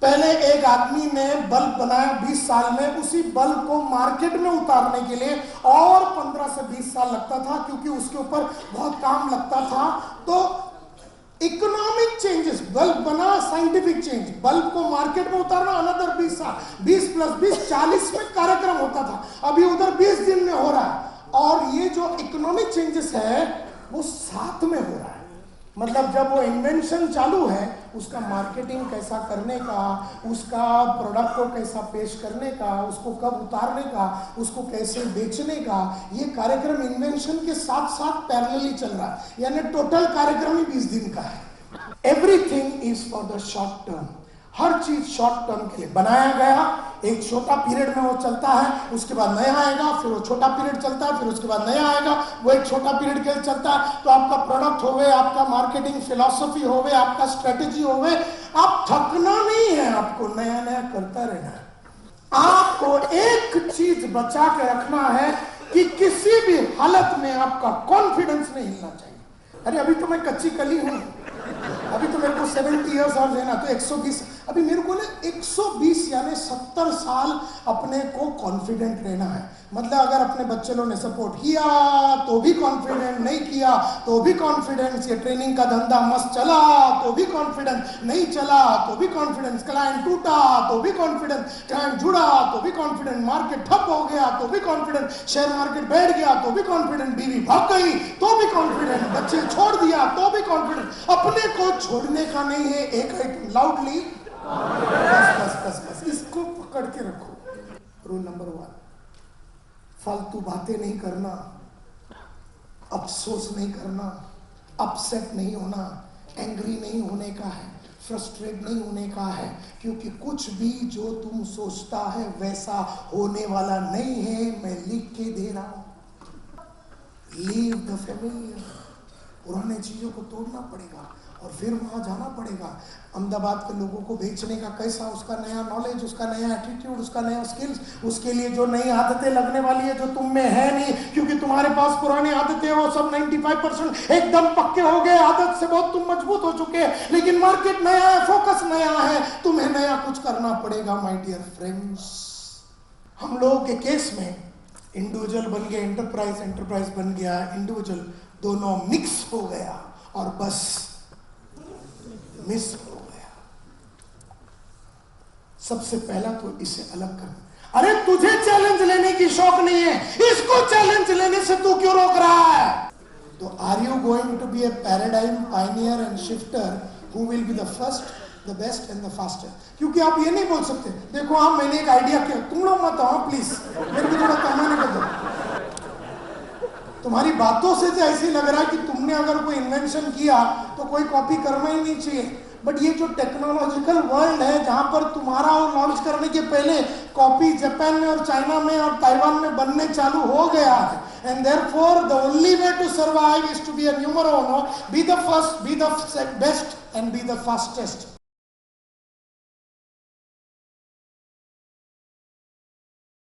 पहले एक आदमी ने बल्ब बनाया 20 साल में, उसी बल्ब को मार्केट में उतारने के लिए और 15 से 20 साल लगता था, क्योंकि उसके ऊपर बहुत काम लगता था। तो इकोनॉमिक चेंजेस, बल्ब बना, साइंटिफिक चेंज, बल्ब को मार्केट में उतारना अनदर 20 साल, 20 + 20 40 में कार्यक्रम होता था, अभी उधर 20 दिन में हो रहा है। और ये जो इकोनॉमिक चेंजेस है वो साथ में हो रहा है। मतलब जब वो इन्वेंशन चालू है, उसका मार्केटिंग कैसा करने का, उसका प्रोडक्ट को कैसा पेश करने का, उसको कब उतारने का, उसको कैसे बेचने का, ये कार्यक्रम इन्वेंशन के साथ साथ पैरेलली चल रहा है। यानी टोटल कार्यक्रम ही 20 दिन का है। Everything is for the short term, हर चीज शॉर्ट टर्म के लिए बनाया गया। एक छोटा पीरियड में वो चलता है, उसके बाद नया आएगा, फिर वो छोटा पीरियड चलता है, फिर उसके बाद नया आएगा, वो एक छोटा पीरियड के लिए चलता है। तो आपका प्रोडक्ट होवे, आपका मार्केटिंग फिलॉसफी होवे, आपका स्ट्रेटेजी होवे, आप थकना नहीं है, आपको नया नया करता रहना है। आपको एक चीज बचा के रखना है कि किसी भी हालत में आपका कॉन्फिडेंस नहीं हिलना चाहिए। अरे अभी तो मैं कच्ची कली हूं, अभी तो मेरे को 70 ईयर्स और लेना, तो 120, अभी मेरे को ना 120 यानी 70 साल अपने को कॉन्फिडेंट रहना है। मतलब अगर अपने बच्चे लोगों ने सपोर्ट किया तो भी कॉन्फिडेंट, नहीं किया तो भी कॉन्फिडेंस, ये ट्रेनिंग का धंधा मस्त चला तो भी कॉन्फिडेंस, नहीं चला तो भी कॉन्फिडेंस, क्लाइंट टूटा तो भी कॉन्फिडेंस, क्लाइंट जुड़ा तो भी कॉन्फिडेंस, मार्केट ठप हो गया तो भी कॉन्फिडेंस, शेयर मार्केट बैठ गया तो भी कॉन्फिडेंस, बीवी भाग गई तो भी कॉन्फिडेंस, बच्चे छोड़ दिया तो भी कॉन्फिडेंस। अपने को छोड़ने का नहीं है। एक आइटम लाउडली, बस इसको पकड़ के रखो। रूल नंबर 1, फालतू बातें नहीं करना, अफसोस नहीं करना, अपसेट नहीं होना, एंग्री नहीं होने का है, फ्रस्ट्रेट नहीं होने का है, क्योंकि कुछ भी जो तुम सोचता है वैसा होने वाला नहीं है। मैं लिख के दे रहा हूं। लीव द फैमिलियर, पुराने चीजों को तोड़ना पड़ेगा और फिर वहां जाना पड़ेगा। अहमदाबाद के लोगों को बेचने का कैसा, उसका नया नॉलेज, उसका नया एटीट्यूड, उसका नया स्किल्स, उसके लिए जो नई आदतें लगने वाली है जो तुम में है नहीं, क्योंकि तुम्हारे पास पुरानी आदतें वो सब 95% एकदम पक्के हो गए, आदत से बहुत तुम मजबूत हो चुके हैं। लेकिन मार्केट नया है, फोकस नया है, तुम्हें नया कुछ करना पड़ेगा। माय डियर फ्रेंड्स, हम लोगों के केस में इंडिविजुअल बन गया एंटरप्राइज, एंटरप्राइज बन गया इंडिविजुअल, दोनों मिक्स हो गया और बस मिस हो गया। सबसे पहला तो इसे अलग कर। अरे तुझे चैलेंज लेने की शौक नहीं है, इसको चैलेंज लेने से तू क्यों रोक रहा है? तो are you going to be a paradigm pioneer and shifter who will be the first, the best and the fastest? क्योंकि आप ये नहीं बोल सकते, देखो हाँ मैंने एक आइडिया किया, तुम लोग मत आओ प्लीज, मेरे को थोड़ा कमाने का दो। तुम्हारी बातों से तो ऐसे लग रहा है कि तुमने अगर कोई इन्वेंशन किया तो कोई कॉपी करना ही नहीं चाहिए। बट ये जो टेक्नोलॉजिकल वर्ल्ड है जहां पर तुम्हारा और लॉन्च करने के पहले कॉपी जापान में और चाइना में और ताइवान में बनने चालू हो गया है, and therefore the only way to survive is to be a numero one, be the first, be the best and be the fastest.